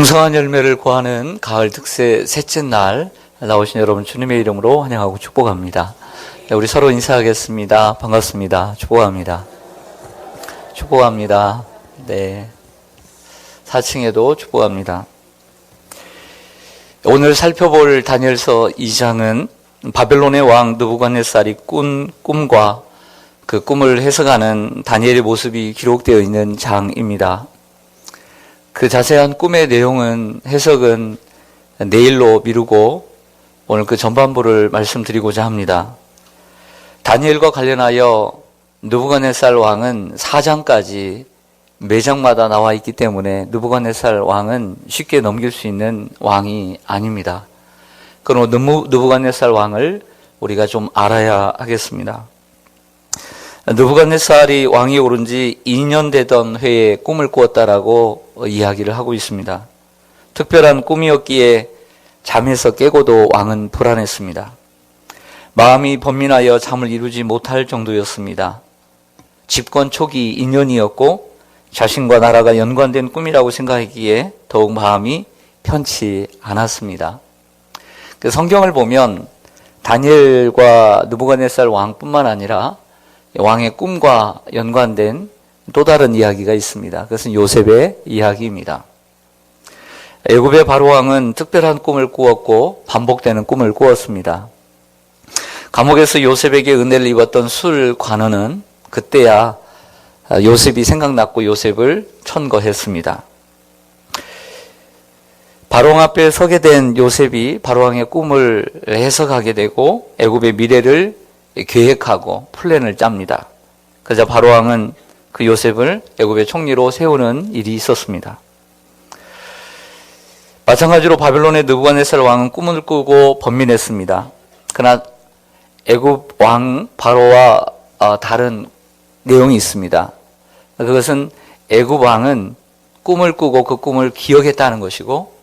풍성한 열매를 구하는 가을 특세 셋째 날 나오신 여러분 주님의 이름으로 환영하고 축복합니다. 우리 서로 인사하겠습니다. 반갑습니다. 축복합니다. 축복합니다. 네, 4층에도 축복합니다. 오늘 살펴볼 다니엘서 2장은 바벨론의 왕 느부갓네살이 꾼 꿈과 그 꿈을 해석하는 다니엘의 모습이 기록되어 있는 장입니다. 그 자세한 꿈의 내용은 해석은 내일로 미루고 오늘 그 전반부를 말씀드리고자 합니다. 다니엘과 관련하여 느부갓네살 왕은 4장까지 매장마다 나와 있기 때문에 느부갓네살 왕은 쉽게 넘길 수 있는 왕이 아닙니다. 그럼 느부갓네살 왕을 우리가 좀 알아야 하겠습니다. 느부갓네살이 왕이 오른 지 2년 되던 해에 꿈을 꾸었다라고 이야기를 하고 있습니다. 특별한 꿈이었기에 잠에서 깨고도 왕은 불안했습니다. 마음이 번민하여 잠을 이루지 못할 정도였습니다. 집권 초기 2년이었고 자신과 나라가 연관된 꿈이라고 생각하기에 더욱 마음이 편치 않았습니다. 그 성경을 보면 다니엘과 느부갓네살 왕뿐만 아니라 왕의 꿈과 연관된 또 다른 이야기가 있습니다. 그것은 요셉의 이야기입니다. 애굽의 바로왕은 특별한 꿈을 꾸었고 반복되는 꿈을 꾸었습니다. 감옥에서 요셉에게 은혜를 입었던 술 관원은 그때야 요셉이 생각났고 요셉을 천거했습니다. 바로왕 앞에 서게 된 요셉이 바로왕의 꿈을 해석하게 되고 애굽의 미래를 계획하고 플랜을 짭니다. 그러자 바로왕은 그 요셉을 애굽의 총리로 세우는 일이 있었습니다. 마찬가지로 바벨론의 느부갓네살 왕은 꿈을 꾸고 번민했습니다. 그러나 애굽 왕 바로와 다른 내용이 있습니다. 그것은 애굽 왕은 꿈을 꾸고 그 꿈을 기억했다는 것이고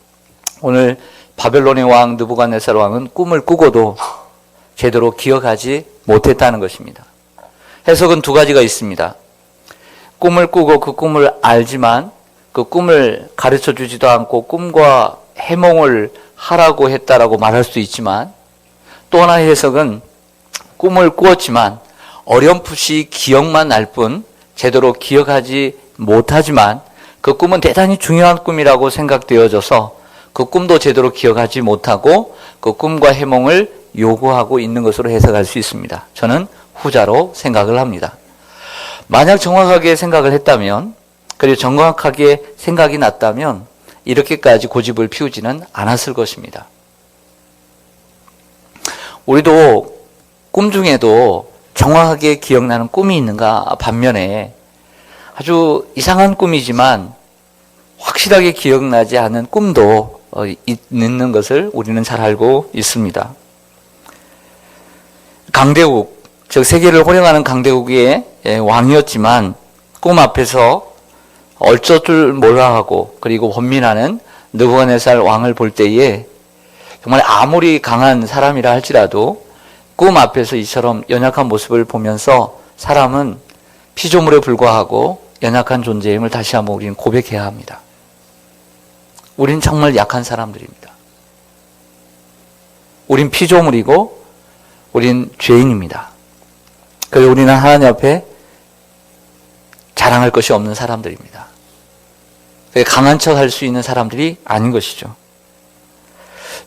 오늘 바벨론의 왕 느부갓네살 왕은 꿈을 꾸고도 제대로 기억하지 못했다는 것입니다. 해석은 두 가지가 있습니다. 꿈을 꾸고 그 꿈을 알지만 그 꿈을 가르쳐 주지도 않고 꿈과 해몽을 하라고 했다라고 말할 수 있지만 또 하나의 해석은 꿈을 꾸었지만 어렴풋이 기억만 날 뿐 제대로 기억하지 못하지만 그 꿈은 대단히 중요한 꿈이라고 생각되어져서 그 꿈도 제대로 기억하지 못하고 그 꿈과 해몽을 요구하고 있는 것으로 해석할 수 있습니다. 저는 후자로 생각을 합니다. 만약 정확하게 생각을 했다면 그리고 정확하게 생각이 났다면 이렇게까지 고집을 피우지는 않았을 것입니다. 우리도 꿈 중에도 정확하게 기억나는 꿈이 있는가 반면에 아주 이상한 꿈이지만 확실하게 기억나지 않는 꿈도 있는 것을 우리는 잘 알고 있습니다. 강대국, 즉 세계를 호령하는 강대국의 왕이었지만 꿈 앞에서 얼쩔 줄 몰라 하고 그리고 번민하는 느부갓네살 왕을 볼 때에 정말 아무리 강한 사람이라 할지라도 꿈 앞에서 이처럼 연약한 모습을 보면서 사람은 피조물에 불과하고 연약한 존재임을 다시 한번 우리는 고백해야 합니다. 우린 정말 약한 사람들입니다. 우린 피조물이고 우린 죄인입니다. 그리고 우리는 하나님 앞에 자랑할 것이 없는 사람들입니다. 강한 척 할 수 있는 사람들이 아닌 것이죠.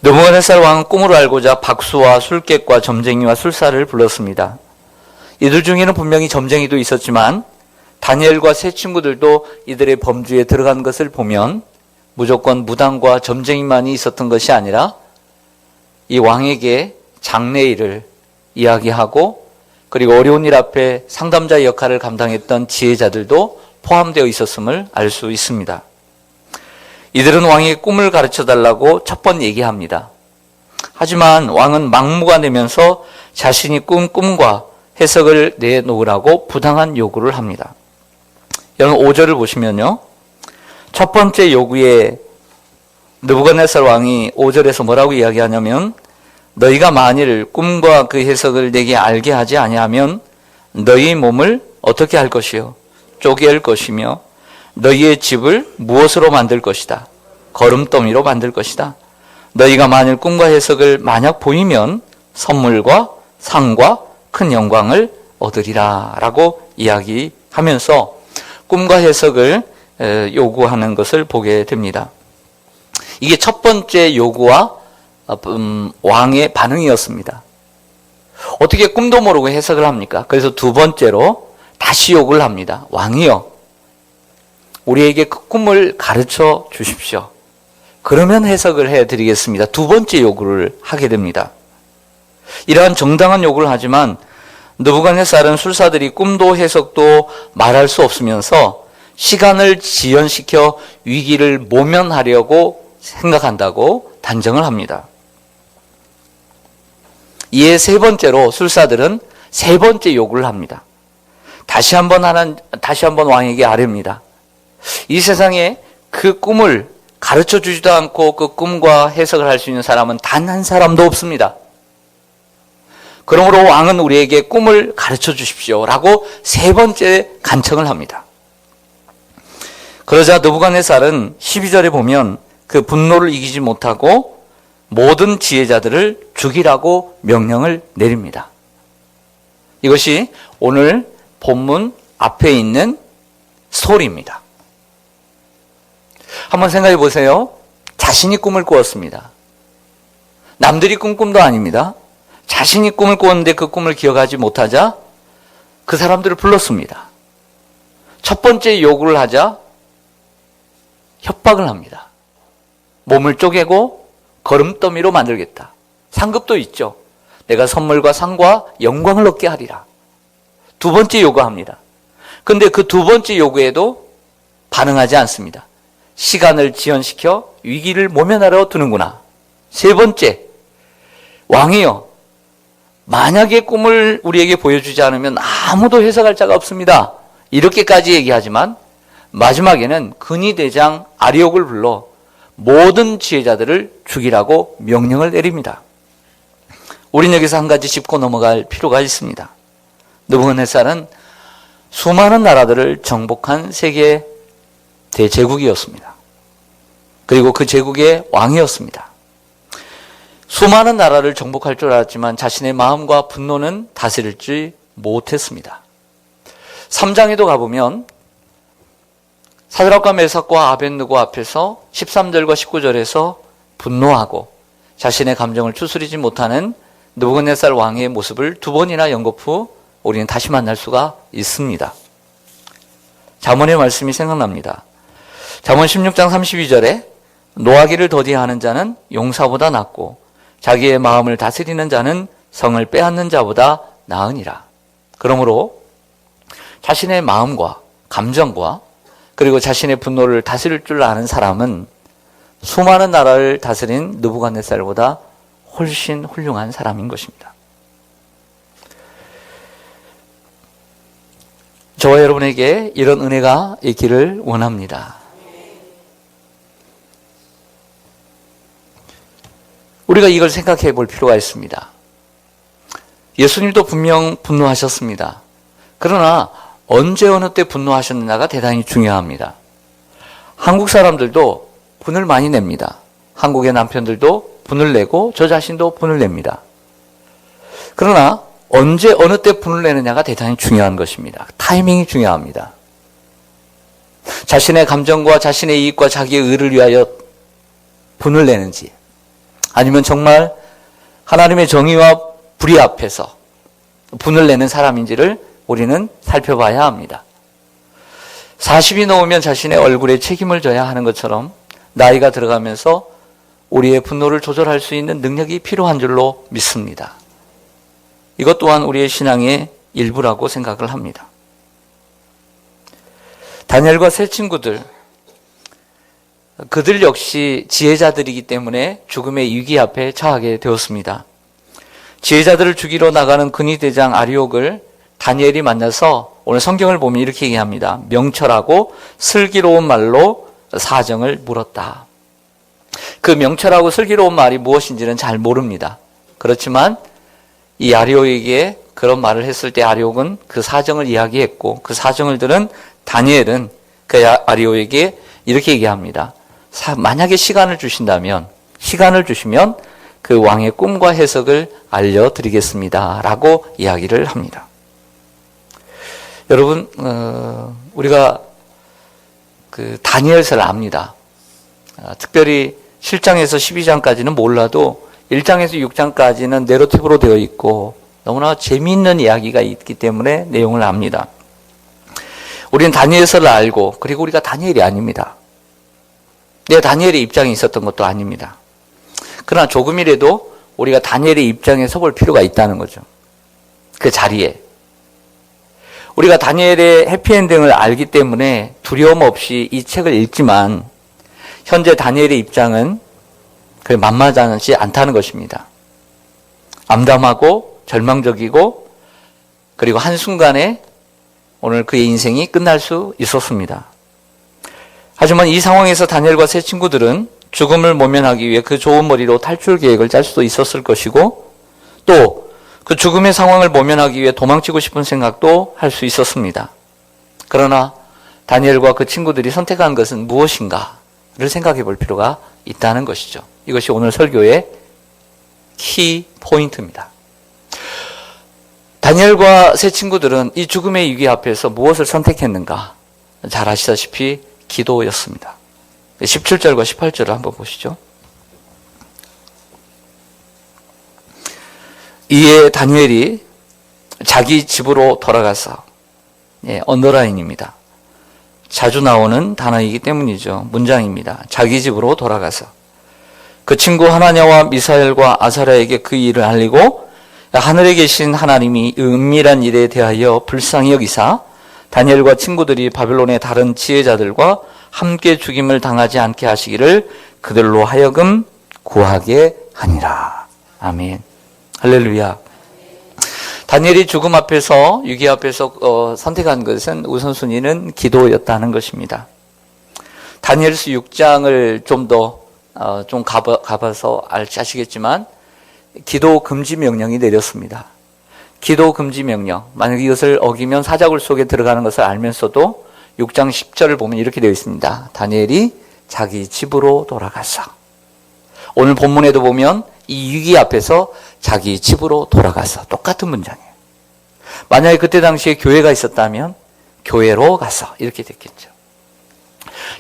느부갓네살 왕은 꿈을 알고자 박수와 술객과 점쟁이와 술사를 불렀습니다. 이들 중에는 분명히 점쟁이도 있었지만 다니엘과 세 친구들도 이들의 범주에 들어간 것을 보면 무조건 무당과 점쟁이만이 있었던 것이 아니라 이 왕에게 장래일을 이야기하고 그리고 어려운 일 앞에 상담자 역할을 감당했던 지혜자들도 포함되어 있었음을 알 수 있습니다. 이들은 왕에게 꿈을 가르쳐달라고 첫 번 얘기합니다. 하지만 왕은 막무가내면서 자신이 꾼 꿈과 해석을 내놓으라고 부당한 요구를 합니다. 여러분 5절을 보시면요. 첫 번째 요구에 느부갓네살 왕이 5절에서 뭐라고 이야기하냐면 너희가 만일 꿈과 그 해석을 내게 알게 하지 아니하면 너희 몸을 어떻게 할 것이요? 쪼갤 것이며 너희의 집을 무엇으로 만들 것이다. 거름더미로 만들 것이다. 너희가 만일 꿈과 해석을 만약 보이면 선물과 상과 큰 영광을 얻으리라 라고 이야기하면서 꿈과 해석을 요구하는 것을 보게 됩니다. 이게 첫 번째 요구와 왕의 반응이었습니다. 어떻게 꿈도 모르고 해석을 합니까? 그래서 두 번째로 다시 요구를 합니다. 왕이여, 우리에게 그 꿈을 가르쳐 주십시오. 그러면 해석을 해드리겠습니다. 두 번째 요구를 하게 됩니다. 이러한 정당한 요구를 하지만 느부갓네살은 술사들이 꿈도 해석도 말할 수 없으면서 시간을 지연시켜 위기를 모면하려고 생각한다고 단정을 합니다. 이에 세 번째로 술사들은 세 번째 요구를 합니다. 다시 한번 왕에게 아뢰입니다. 이 세상에 그 꿈을 가르쳐 주지도 않고 그 꿈과 해석을 할 수 있는 사람은 단 한 사람도 없습니다. 그러므로 왕은 우리에게 꿈을 가르쳐 주십시오 라고 세 번째 간청을 합니다. 그러자 느부갓네살은 12절에 보면 그 분노를 이기지 못하고 모든 지혜자들을 죽이라고 명령을 내립니다. 이것이 오늘 본문 앞에 있는 스토리입니다. 한번 생각해 보세요. 자신이 꿈을 꾸었습니다. 남들이 꾼 꿈도 아닙니다. 자신이 꿈을 꾸었는데 그 꿈을 기억하지 못하자 그 사람들을 불렀습니다. 첫 번째 요구를 하자 협박을 합니다. 몸을 쪼개고 거름더미로 만들겠다. 상급도 있죠. 내가 선물과 상과 영광을 얻게 하리라. 두 번째 요구합니다. 근데 그 두 번째 요구에도 반응하지 않습니다. 시간을 지연시켜 위기를 모면하러 두는구나. 세 번째, 왕이여, 만약에 꿈을 우리에게 보여주지 않으면 아무도 해석할 자가 없습니다. 이렇게까지 얘기하지만 마지막에는 근위대장 아리옥을 불러 모든 지혜자들을 죽이라고 명령을 내립니다. 우리는 여기서 한 가지 짚고 넘어갈 필요가 있습니다. 느부갓네살은 수많은 나라들을 정복한 세계 대제국이었습니다. 그리고 그 제국의 왕이었습니다. 수많은 나라를 정복할 줄 알았지만 자신의 마음과 분노는 다스릴지 못했습니다. 3장에도 가보면 사드락과 메삭과 아벳느고 앞에서 13절과 19절에서 분노하고 자신의 감정을 추스리지 못하는 느부갓네살 왕의 모습을 두 번이나 연급 후 우리는 다시 만날 수가 있습니다. 잠언의 말씀이 생각납니다. 잠언 16장 32절에 노하기를 더디하는 자는 용사보다 낫고 자기의 마음을 다스리는 자는 성을 빼앗는 자보다 나으니라. 그러므로 자신의 마음과 감정과 그리고 자신의 분노를 다스릴 줄 아는 사람은 수많은 나라를 다스린 느부갓네살보다 훨씬 훌륭한 사람인 것입니다. 저와 여러분에게 이런 은혜가 있기를 원합니다. 우리가 이걸 생각해 볼 필요가 있습니다. 예수님도 분명 분노하셨습니다. 그러나 언제 어느 때 분노하셨느냐가 대단히 중요합니다. 한국 사람들도 분을 많이 냅니다. 한국의 남편들도 분을 내고 저 자신도 분을 냅니다. 그러나 언제 어느 때 분을 내느냐가 대단히 중요한 것입니다. 타이밍이 중요합니다. 자신의 감정과 자신의 이익과 자기의 의를 위하여 분을 내는지 아니면 정말 하나님의 정의와 불의 앞에서 분을 내는 사람인지를 우리는 살펴봐야 합니다. 40이 넘으면 자신의 얼굴에 책임을 져야 하는 것처럼 나이가 들어가면서 우리의 분노를 조절할 수 있는 능력이 필요한 줄로 믿습니다. 이것 또한 우리의 신앙의 일부라고 생각을 합니다. 다니엘과 세 친구들, 그들 역시 지혜자들이기 때문에 죽음의 위기 앞에 처하게 되었습니다. 지혜자들을 죽이러 나가는 근위대장 아리옥을 다니엘이 만나서 오늘 성경을 보면 이렇게 얘기합니다. 명철하고 슬기로운 말로 사정을 물었다. 그 명철하고 슬기로운 말이 무엇인지는 잘 모릅니다. 그렇지만 이 아리옥에게 그런 말을 했을 때 아리옥은 그 사정을 이야기했고 그 사정을 들은 다니엘은 그 아리옥에게 이렇게 얘기합니다. 만약에 시간을 주시면 그 왕의 꿈과 해석을 알려드리겠습니다. 라고 이야기를 합니다. 여러분, 우리가 그 다니엘서를 압니다. 특별히 7장에서 12장까지는 몰라도 1장에서 6장까지는 내러티브로 되어 있고 너무나 재미있는 이야기가 있기 때문에 내용을 압니다. 우리는 다니엘서를 알고, 그리고 우리가 다니엘이 아닙니다. 내가 다니엘의 입장에 있었던 것도 아닙니다. 그러나 조금이라도 우리가 다니엘의 입장에 서볼 필요가 있다는 거죠. 그 자리에. 우리가 다니엘의 해피엔딩을 알기 때문에 두려움 없이 이 책을 읽지만 현재 다니엘의 입장은 그리 만만하지 않다는 것입니다. 암담하고 절망적이고 그리고 한순간에 오늘 그의 인생이 끝날 수 있었습니다. 하지만 이 상황에서 다니엘과 세 친구들은 죽음을 모면하기 위해 그 좋은 머리로 탈출 계획을 짤 수도 있었을 것이고 또 그 죽음의 상황을 모면하기 위해 도망치고 싶은 생각도 할 수 있었습니다. 그러나 다니엘과 그 친구들이 선택한 것은 무엇인가를 생각해 볼 필요가 있다는 것이죠. 이것이 오늘 설교의 키 포인트입니다. 다니엘과 세 친구들은 이 죽음의 위기 앞에서 무엇을 선택했는가? 잘 아시다시피 기도였습니다. 17절과 18절을 한번 보시죠. 이에 다니엘이 자기 집으로 돌아가서, 언더라인입니다. 자주 나오는 단어이기 때문이죠. 문장입니다. 자기 집으로 돌아가서 그 친구 하나냐와 미사엘과 아사랴에게 그 일을 알리고 하늘에 계신 하나님이 은밀한 일에 대하여 불쌍히 여기사 다니엘과 친구들이 바벨론의 다른 지혜자들과 함께 죽임을 당하지 않게 하시기를 그들로 하여금 구하게 하니라. 아멘. 할렐루야. 다니엘이 죽음 앞에서, 위기 앞에서 선택한 것은 우선순위는 기도였다는 것입니다. 다니엘서 6장을 좀 더 가봐서 아시겠지만 기도 금지 명령이 내렸습니다. 기도 금지 명령. 만약 이것을 어기면 사자굴 속에 들어가는 것을 알면서도 6장 10절을 보면 이렇게 되어 있습니다. 다니엘이 자기 집으로 돌아가서. 오늘 본문에도 보면 이 위기 앞에서 자기 집으로 돌아가서 똑같은 문장이에요. 만약에 그때 당시에 교회가 있었다면 교회로 가서 이렇게 됐겠죠.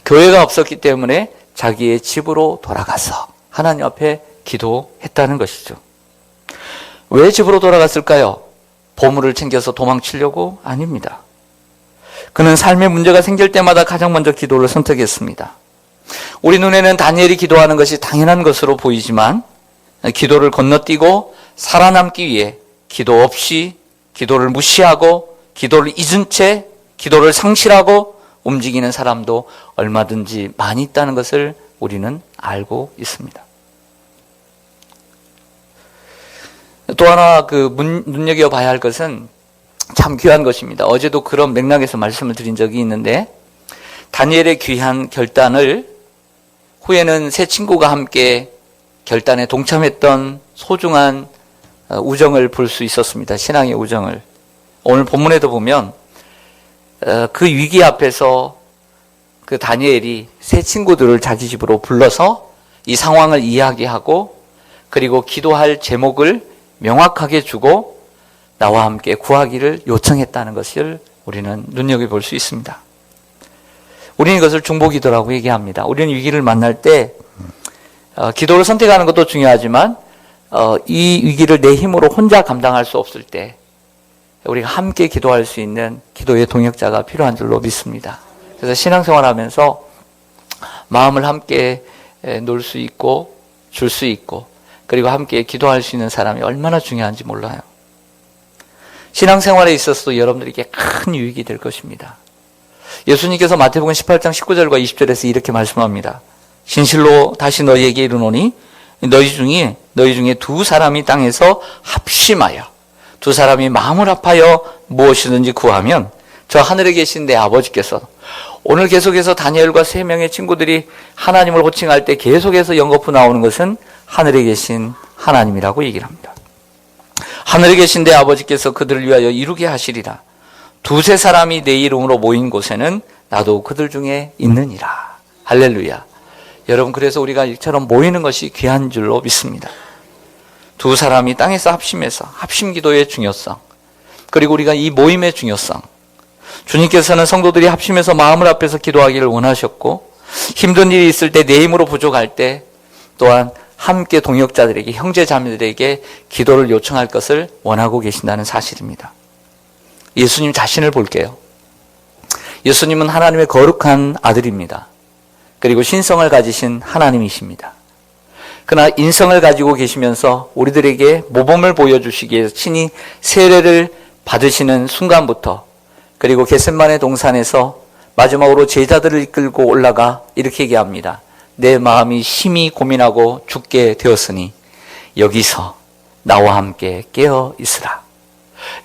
교회가 없었기 때문에 자기의 집으로 돌아가서 하나님 앞에 기도했다는 것이죠. 왜 집으로 돌아갔을까요? 보물을 챙겨서 도망치려고? 아닙니다. 그는 삶의 문제가 생길 때마다 가장 먼저 기도를 선택했습니다. 우리 눈에는 다니엘이 기도하는 것이 당연한 것으로 보이지만 기도를 건너뛰고 살아남기 위해 기도 없이 기도를 무시하고 기도를 잊은 채 기도를 상실하고 움직이는 사람도 얼마든지 많이 있다는 것을 우리는 알고 있습니다. 또 하나 눈여겨봐야 할 것은 참 귀한 것입니다. 어제도 그런 맥락에서 말씀을 드린 적이 있는데 다니엘의 귀한 결단을 후에는 세 친구가 함께 결단에 동참했던 소중한 우정을 볼 수 있었습니다. 신앙의 우정을. 오늘 본문에도 보면 그 위기 앞에서 그 다니엘이 세 친구들을 자기 집으로 불러서 이 상황을 이야기하고 그리고 기도할 제목을 명확하게 주고 나와 함께 구하기를 요청했다는 것을 우리는 눈여겨볼 수 있습니다. 우리는 이것을 중보기도라고 얘기합니다. 우리는 위기를 만날 때 기도를 선택하는 것도 중요하지만 이 위기를 내 힘으로 혼자 감당할 수 없을 때 우리가 함께 기도할 수 있는 기도의 동역자가 필요한 줄로 믿습니다. 그래서 신앙생활하면서 마음을 함께 놓을 수 있고 줄 수 있고 그리고 함께 기도할 수 있는 사람이 얼마나 중요한지 몰라요. 신앙생활에 있어서도 여러분들에게 큰 유익이 될 것입니다. 예수님께서 마태복음 18장 19절과 20절에서 이렇게 말씀합니다. 진실로 다시 너희에게 이르노니 너희 중에 두 사람이 땅에서 합심하여 두 사람이 마음을 합하여 무엇이든지 구하면 저 하늘에 계신 내 아버지께서 오늘 계속해서 다니엘과 세 명의 친구들이 하나님을 호칭할 때 계속해서 연거푸 나오는 것은 하늘에 계신 하나님이라고 얘기를 합니다. 하늘에 계신 내 아버지께서 그들을 위하여 이루게 하시리라. 두세 사람이 내 이름으로 모인 곳에는 나도 그들 중에 있느니라. 할렐루야. 여러분, 그래서 우리가 이처럼 모이는 것이 귀한 줄로 믿습니다. 두 사람이 땅에서 합심해서 합심기도의 중요성, 그리고 우리가 이 모임의 중요성, 주님께서는 성도들이 합심해서 마음을 합해서 기도하기를 원하셨고, 힘든 일이 있을 때, 내 힘으로 부족할 때 또한 함께 동역자들에게, 형제 자매들에게 기도를 요청할 것을 원하고 계신다는 사실입니다. 예수님 자신을 볼게요. 예수님은 하나님의 거룩한 아들입니다. 그리고 신성을 가지신 하나님이십니다. 그러나 인성을 가지고 계시면서 우리들에게 모범을 보여주시기 위해서 친히 세례를 받으시는 순간부터, 그리고 겟세마네 동산에서 마지막으로 제자들을 이끌고 올라가 이렇게 얘기합니다. 내 마음이 심히 고민하고 죽게 되었으니 여기서 나와 함께 깨어 있으라.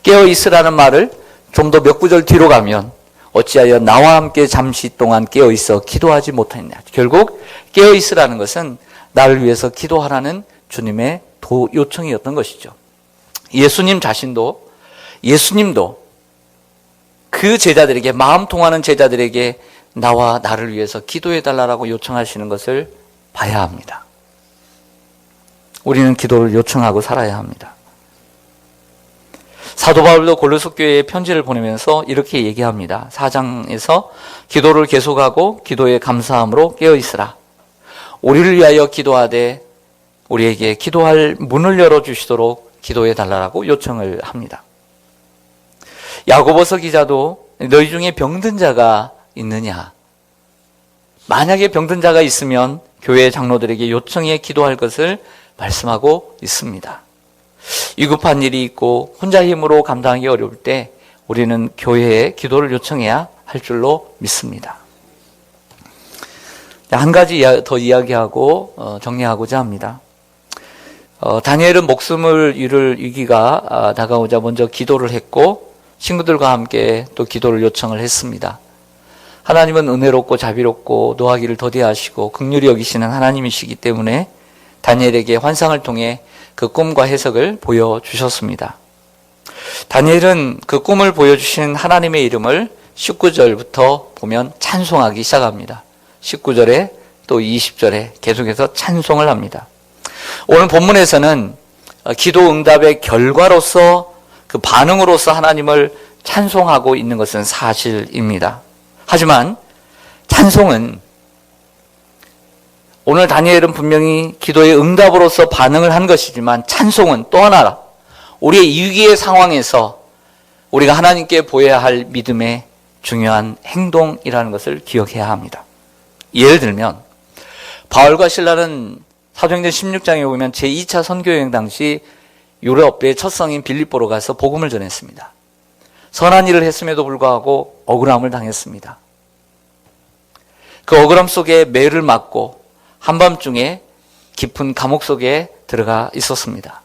깨어 있으라는 말을 좀 더 몇 구절 뒤로 가면 어찌하여 나와 함께 잠시 동안 깨어 있어 기도하지 못했냐. 결국 깨어 있으라는 것은 나를 위해서 기도하라는 주님의 요청이었던 것이죠. 예수님도 그 제자들에게, 마음 통하는 제자들에게 나와 나를 위해서 기도해달라고 요청하시는 것을 봐야 합니다. 우리는 기도를 요청하고 살아야 합니다. 사도 바울도 골로새 교회에 편지를 보내면서 이렇게 얘기합니다. 4장에서 기도를 계속하고 기도에 감사함으로 깨어있으라. 우리를 위하여 기도하되 우리에게 기도할 문을 열어주시도록 기도해달라고 요청을 합니다. 야고보서 기자도 너희 중에 병든 자가 있느냐? 만약에 병든 자가 있으면 교회 장로들에게 요청해 기도할 것을 말씀하고 있습니다. 위급한 일이 있고 혼자 힘으로 감당하기 어려울 때 우리는 교회에 기도를 요청해야 할 줄로 믿습니다. 한 가지 더 이야기하고 정리하고자 합니다. 다니엘은 목숨을 잃을 위기가 다가오자 먼저 기도를 했고 친구들과 함께 또 기도를 요청을 했습니다. 하나님은 은혜롭고 자비롭고 노하기를 더디하시고 긍휼히 여기시는 하나님이시기 때문에 다니엘에게 환상을 통해 그 꿈과 해석을 보여주셨습니다. 다니엘은 그 꿈을 보여주신 하나님의 이름을 19절부터 보면 찬송하기 시작합니다. 19절에 또 20절에 계속해서 찬송을 합니다. 오늘 본문에서는 기도 응답의 결과로서, 그 반응으로서 하나님을 찬송하고 있는 것은 사실입니다. 하지만 찬송은, 오늘 다니엘은 분명히 기도의 응답으로서 반응을 한 것이지만 찬송은 또 하나, 우리의 위기의 상황에서 우리가 하나님께 보여야 할 믿음의 중요한 행동이라는 것을 기억해야 합니다. 예를 들면 바울과 실라는 사도행전 16장에 보면 제2차 선교여행 당시 유럽의 첫 성인 빌립보로 가서 복음을 전했습니다. 선한 일을 했음에도 불구하고 억울함을 당했습니다. 그 억울함 속에 매를 맞고 한밤중에 깊은 감옥 속에 들어가 있었습니다.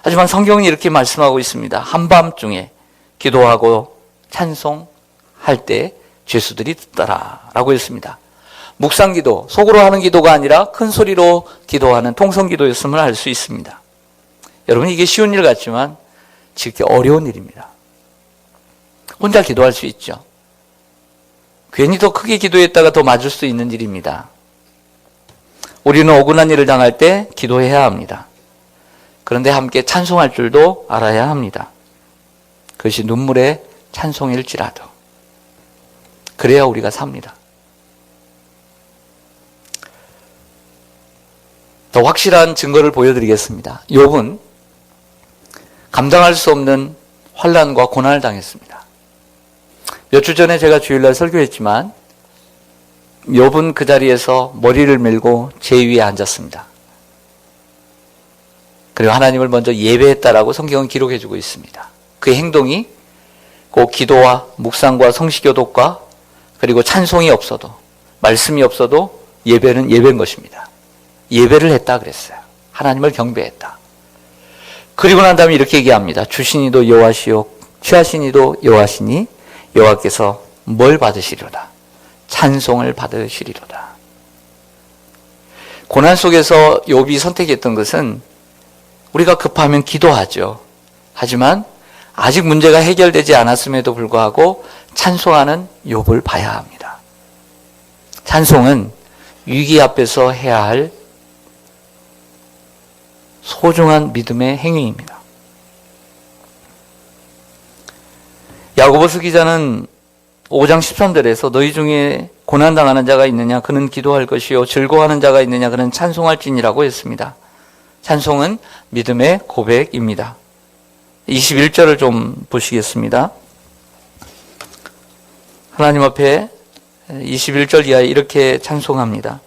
하지만 성경은 이렇게 말씀하고 있습니다. 한밤중에 기도하고 찬송할 때 죄수들이 듣더라 라고 했습니다. 묵상기도, 속으로 하는 기도가 아니라 큰 소리로 기도하는 통성기도였음을 알 수 있습니다. 여러분, 이게 쉬운 일 같지만 지극히 어려운 일입니다. 혼자 기도할 수 있죠. 괜히 더 크게 기도했다가 더 맞을 수 있는 일입니다. 우리는 억울한 일을 당할 때 기도해야 합니다. 그런데 함께 찬송할 줄도 알아야 합니다. 그것이 눈물의 찬송일지라도. 그래야 우리가 삽니다. 더 확실한 증거를 보여드리겠습니다. 욥은 감당할 수 없는 환난과 고난을 당했습니다. 몇 주 전에 제가 주일날 설교했지만 욥은 그 자리에서 머리를 밀고 제 위에 앉았습니다. 그리고 하나님을 먼저 예배했다라고 성경은 기록해주고 있습니다. 그 행동이 꼭 기도와 묵상과 성시교독과 그리고 찬송이 없어도, 말씀이 없어도 예배는 예배인 것입니다. 예배를 했다 그랬어요. 하나님을 경배했다. 그리고 난 다음에 이렇게 얘기합니다. 주시니도 여호와시요 취하시니도 여호와시니 여호와께서 뭘 받으시리로다? 찬송을 받으시리로다. 고난 속에서 욥이 선택했던 것은, 우리가 급하면 기도하죠. 하지만 아직 문제가 해결되지 않았음에도 불구하고 찬송하는 욥을 봐야 합니다. 찬송은 위기 앞에서 해야 할 소중한 믿음의 행위입니다. 야고보서 기자는 5장 13절에서 너희 중에 고난당하는 자가 있느냐 그는 기도할 것이요 즐거워하는 자가 있느냐 그는 찬송할지니라고 했습니다. 찬송은 믿음의 고백입니다. 21절을 좀 보시겠습니다. 하나님 앞에 21절 이하에 이렇게 찬송합니다.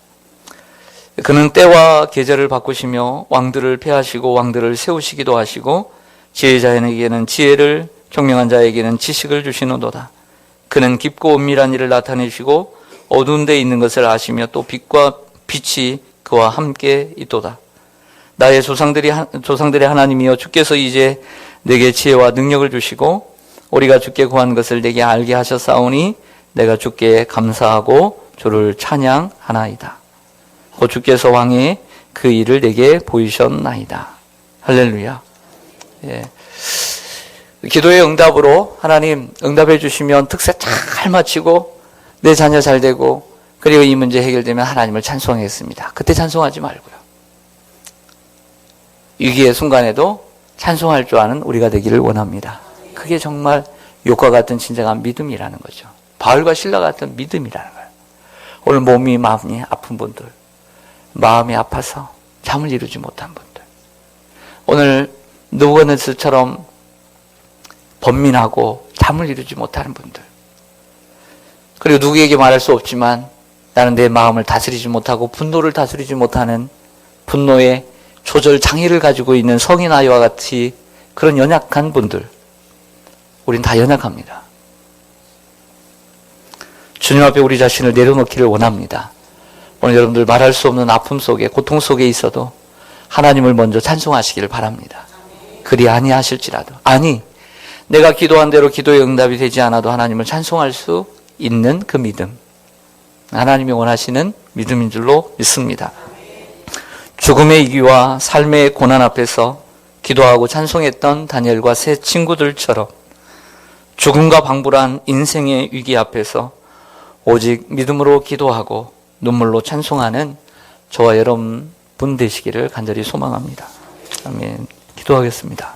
그는 때와 계절을 바꾸시며 왕들을 폐하시고 왕들을 세우시기도 하시고 지혜자에게는 지혜를 총명한 자에게는 지식을 주시노도다. 그는 깊고 은밀한 일을 나타내시고 어두운 데 있는 것을 아시며 또 빛과 빛이 그와 함께 있도다. 나의 조상들의 하나님이여 주께서 이제 내게 지혜와 능력을 주시고 우리가 주께 구한 것을 내게 알게 하셨사오니 내가 주께 감사하고 주를 찬양하나이다. 곧 주께서 왕의 그 일을 내게 보이셨나이다. 할렐루야. 예. 기도의 응답으로 하나님 응답해 주시면 특세 잘 마치고 내 자녀 잘 되고 그리고 이 문제 해결되면 하나님을 찬송하겠습니다. 그때 찬송하지 말고요. 위기의 순간에도 찬송할 줄 아는 우리가 되기를 원합니다. 그게 정말 욕과 같은 진정한 믿음이라는 거죠. 바울과 신라 같은 믿음이라는 거예요. 오늘 몸이 마음이 아픈 분들, 마음이 아파서 잠을 이루지 못한 분들, 오늘 느부갓네살처럼 번민하고 잠을 이루지 못하는 분들, 그리고 누구에게 말할 수 없지만 나는 내 마음을 다스리지 못하고 분노를 다스리지 못하는 분노의 조절 장애를 가지고 있는 성인 아이와 같이 그런 연약한 분들, 우린 다 연약합니다. 주님 앞에 우리 자신을 내려놓기를 원합니다. 오늘 여러분들 말할 수 없는 아픔 속에 고통 속에 있어도 하나님을 먼저 찬송하시기를 바랍니다. 그리 아니하실지라도, 아니 내가 기도한 대로 기도의 응답이 되지 않아도 하나님을 찬송할 수 있는 그 믿음, 하나님이 원하시는 믿음인 줄로 믿습니다. 죽음의 위기와 삶의 고난 앞에서 기도하고 찬송했던 다니엘과 세 친구들처럼 죽음과 방불한 인생의 위기 앞에서 오직 믿음으로 기도하고 눈물로 찬송하는 저와 여러분 되시기를 간절히 소망합니다. 아멘. 기도하겠습니다.